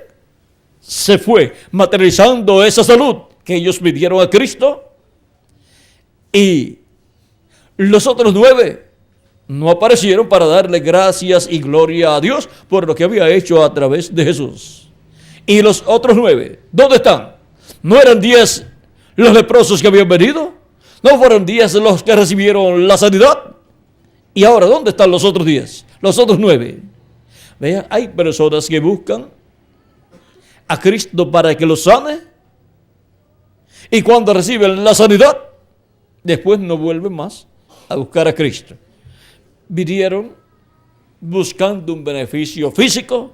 se fue materializando esa salud que ellos pidieron a Cristo. Y los otros 9 no aparecieron para darle gracias y gloria a Dios por lo que había hecho a través de Jesús. Y los otros 9, ¿dónde están? ¿No eran 10 los leprosos que habían venido? ¿No fueron 10 los que recibieron la sanidad? ¿Y ahora dónde están los otros 10? Los otros 9. Vean, hay personas que buscan a Cristo para que los sane. Y cuando reciben la sanidad, después no vuelven más a buscar a Cristo. Vinieron buscando un beneficio físico,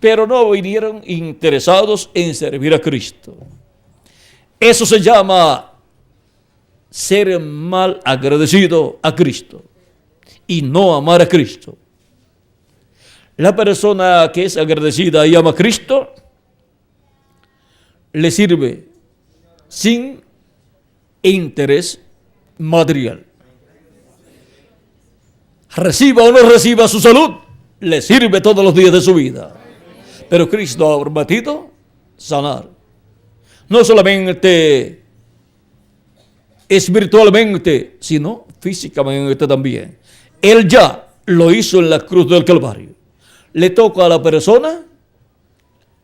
pero no vinieron interesados en servir a Cristo. Eso se llama ser mal agradecido a Cristo y no amar a Cristo. La persona que es agradecida y ama a Cristo le sirve sin interés material. Reciba o no reciba su salud, le sirve todos los días de su vida. Pero Cristo ha prometido sanar. No solamente espiritualmente, sino físicamente también. Él ya lo hizo en la cruz del Calvario. Le toca a la persona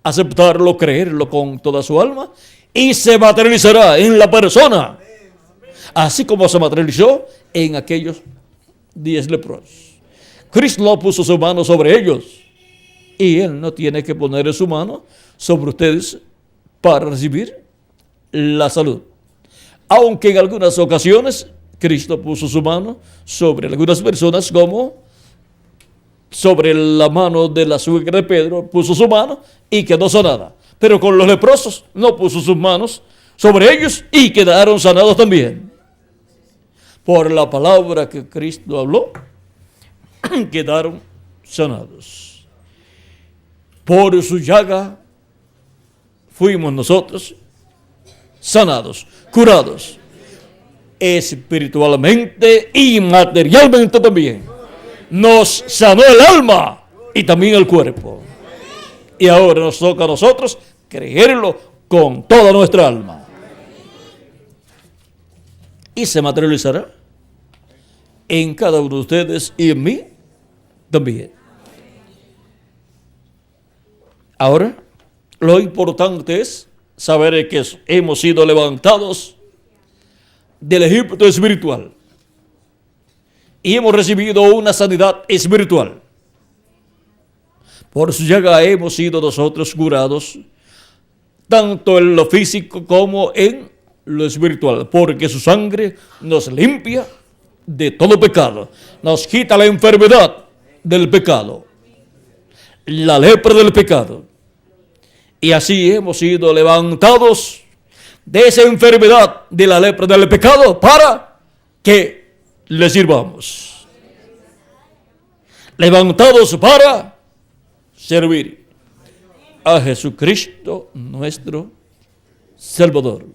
aceptarlo, creerlo con toda su alma y se materializará en la persona. Así como se materializó en aquellos 10 leprosos. Cristo puso su mano sobre ellos y Él no tiene que poner su mano sobre ustedes para recibir la salud. Aunque en algunas ocasiones Cristo puso su mano sobre algunas personas, como sobre la mano de la suegra de Pedro, puso su mano y quedó sanada. Pero con los leprosos no puso sus manos sobre ellos y quedaron sanados también. Por la palabra que Cristo habló, quedaron sanados. Por su llaga fuimos nosotros sanados, curados, espiritualmente y materialmente también. Nos sanó el alma y también el cuerpo. Y ahora nos toca a nosotros creerlo con toda nuestra alma. Y se materializará en cada uno de ustedes y en mí también. Ahora, lo importante es saber que hemos sido levantados del Egipto espiritual y hemos recibido una sanidad espiritual. Por su llaga hemos sido nosotros curados, tanto en lo físico como en lo espiritual, porque su sangre nos limpia de todo pecado, nos quita la enfermedad del pecado, la lepra del pecado, y así hemos sido levantados de esa enfermedad de la lepra del pecado para que le sirvamos, levantados para servir a Jesucristo nuestro Salvador.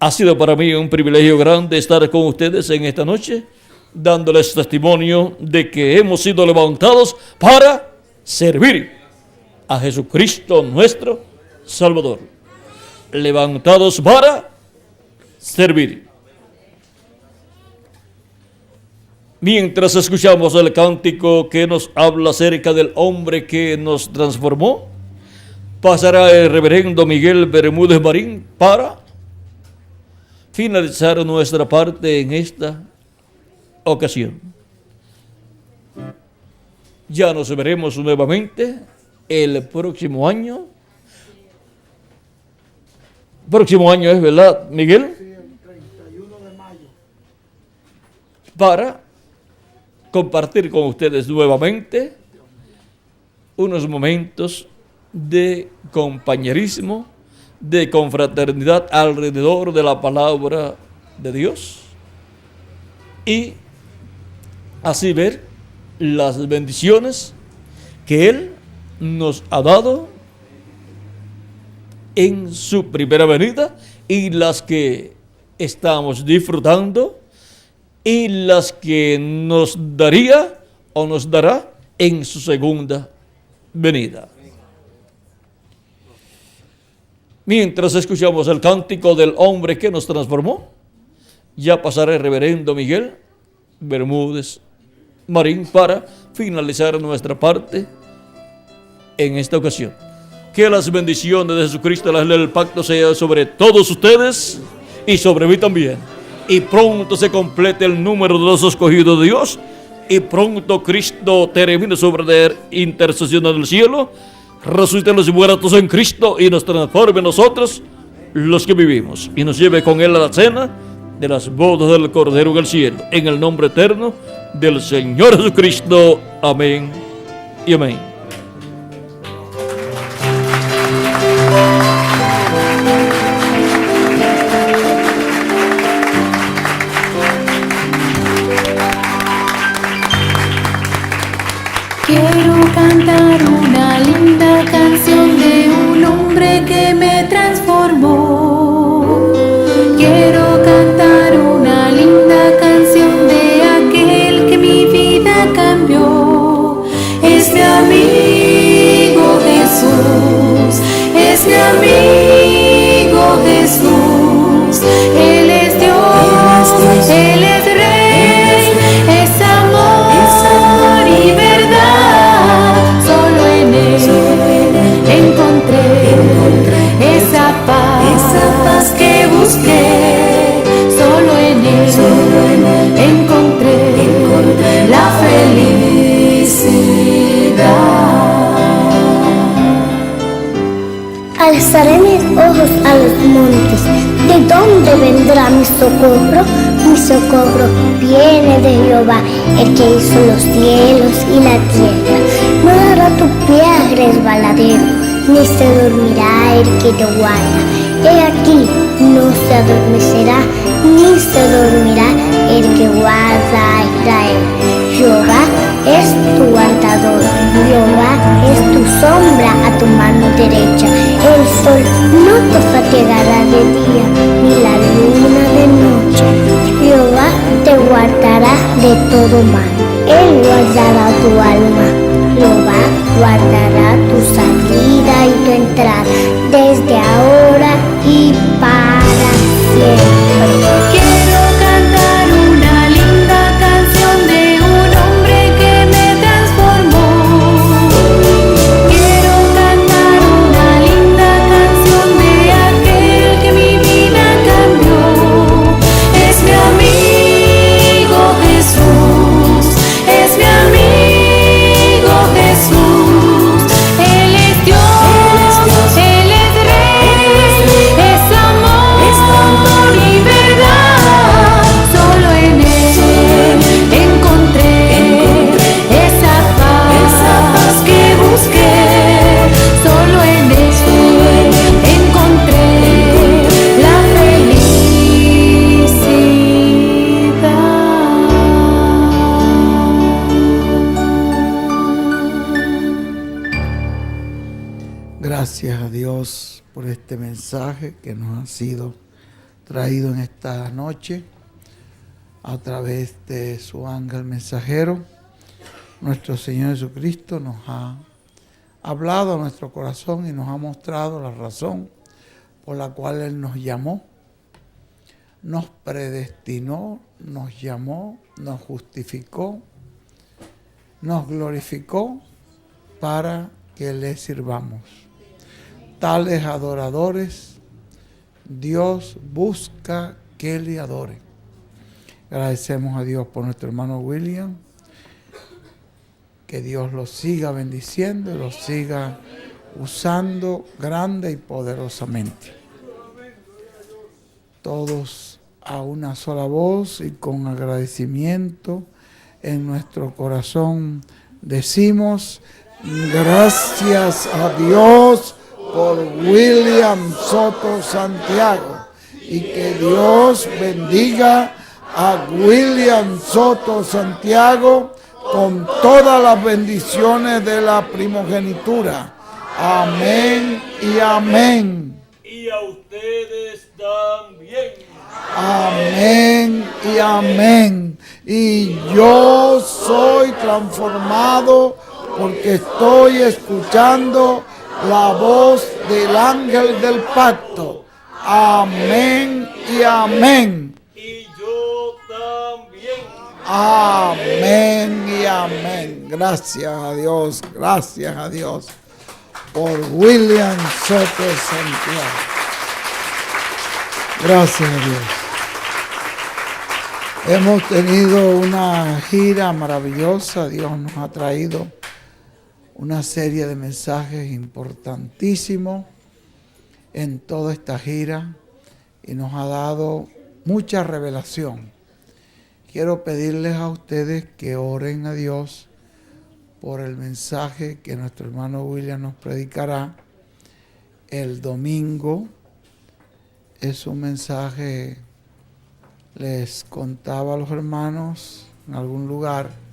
Ha sido para mí un privilegio grande estar con ustedes en esta noche, dándoles testimonio de que hemos sido levantados para servir a Jesucristo nuestro Salvador. Levantados para servir. Mientras escuchamos el cántico que nos habla acerca del hombre que nos transformó, pasará el reverendo Miguel Bermúdez Marín para finalizar nuestra parte en esta ocasión. Ya nos veremos nuevamente el próximo año. Próximo año es, ¿verdad, Miguel? Sí, el 31 de mayo. Para compartir con ustedes nuevamente unos momentos de compañerismo, de confraternidad alrededor de la palabra de Dios y así ver las bendiciones que Él nos ha dado en su primera venida y las que estamos disfrutando y las que nos daría o nos dará en su segunda venida. Mientras escuchamos el cántico del hombre que nos transformó, ya pasará el reverendo Miguel Bermúdez Marín para finalizar nuestra parte en esta ocasión. Que las bendiciones de Jesucristo, la ley del pacto, sea sobre todos ustedes y sobre mí también. Y pronto se complete el número de los escogidos de Dios. Y pronto Cristo termine sobre la intercesión del cielo. Resucite los muertos en Cristo y nos transforme nosotros, los que vivimos. Y nos lleve con Él a la cena de las bodas del Cordero en el cielo. En el nombre eterno del Señor Jesucristo. Amén y amén. Quiero cantar una linda canción de un hombre que me transformó. Quiero cantar una linda canción de aquel que mi vida cambió. Es mi amigo Jesús, es mi amigo Jesús. Él es Dios, Él es Rey, es amor y verdad. Solo en Él encontré esa paz que busqué. Solo en Él encontré la felicidad. Alzaré mis ojos a los montes. ¿De dónde vendrá mi socorro? Mi socorro viene de Jehová, el que hizo los cielos y la tierra. No dará tu pie a resbaladero, ni se dormirá el que te guarda. He aquí, no se adormecerá, ni se dormirá el que guarda a Israel. Jehová es tu guardador, Jehová es tu sombra a tu mano derecha. El sol no te fatigará de día, ni la luna de noche. Jehová te guardará de todo mal. Él guardará tu alma. Jehová guardará tu salida y tu entrada, desde ahora y para siempre. Quiero cantar una linda canción de un hombre que me transformó. Quiero cantar una linda canción de aquel que mi vida cambió. Es mi amigo Jesús, es mi amigo Jesús. Él es Dios, Él es Rey, es amor y verdad. Solo en Él encontré esa paz que busqué. Solo en Él encontré la felicidad. Gracias a Dios por este mensaje que nos ha sido traído en esta noche a través de su ángel mensajero. Nuestro Señor Jesucristo nos ha hablado a nuestro corazón y nos ha mostrado la razón por la cual Él nos llamó, nos predestinó, nos llamó, nos justificó, nos glorificó para que le sirvamos. Tales adoradores, Dios busca que le adoren. Agradecemos a Dios por nuestro hermano William, que Dios lo siga bendiciendo y lo siga usando grande y poderosamente. Todos a una sola voz y con agradecimiento en nuestro corazón decimos: gracias a Dios por William Soto Santiago, y que Dios bendiga a William Soto Santiago con todas las bendiciones de la primogenitura. Amén y amén. Y a ustedes también. Amén y amén. Y yo soy transformado porque estoy escuchando la voz del ángel del pacto. Amén y amén. Y yo también. Amén y amén. Gracias a Dios por William Soto Santiago. Gracias a Dios. Hemos tenido una gira maravillosa. Dios nos ha traído una serie de mensajes importantísimos en toda esta gira y nos ha dado mucha revelación. Quiero pedirles a ustedes que oren a Dios por el mensaje que nuestro hermano William nos predicará el domingo. Es un mensaje, les contaba a los hermanos en algún lugar,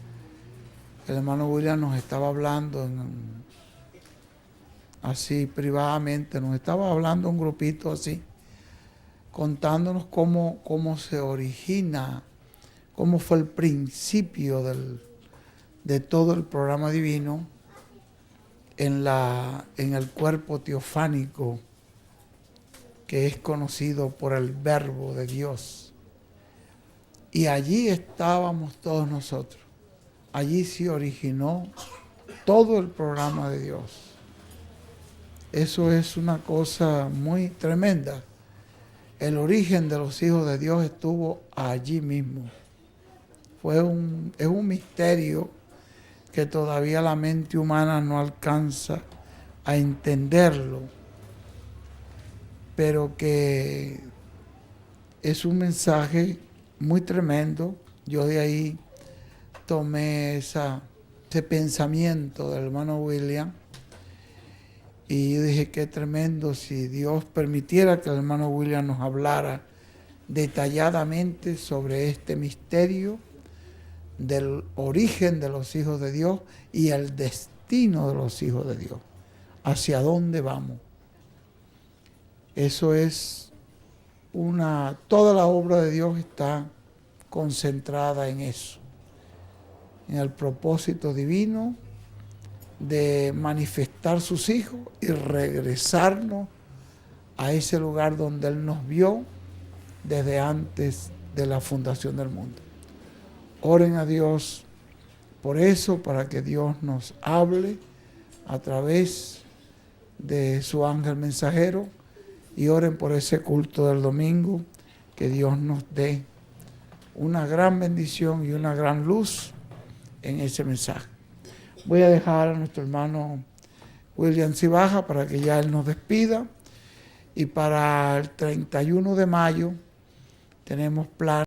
el hermano William nos estaba hablando así privadamente, nos estaba hablando un grupito así, contándonos cómo se origina, cómo fue el principio de todo el programa divino en el cuerpo teofánico que es conocido por el Verbo de Dios. Y allí estábamos todos nosotros. Allí se originó todo el programa de Dios. Eso es una cosa muy tremenda. El origen de los hijos de Dios estuvo allí mismo. Es un misterio que todavía la mente humana no alcanza a entenderlo, pero que es un mensaje muy tremendo. Yo de ahí tomé ese pensamiento del hermano William Y yo dije, qué tremendo si Dios permitiera que el hermano William nos hablara detalladamente sobre este misterio del origen de los hijos de Dios y el destino de los hijos de Dios. ¿Hacia dónde vamos? Eso es toda la obra de Dios está concentrada en eso, en el propósito divino de manifestar sus hijos y regresarnos a ese lugar donde Él nos vio desde antes de la fundación del mundo. Oren a Dios por eso, para que Dios nos hable a través de su ángel mensajero, y oren por ese culto del domingo, que Dios nos dé una gran bendición y una gran luz en ese mensaje. Voy a dejar a nuestro hermano William Cibaja para que ya él nos despida, y para el 31 de mayo tenemos plan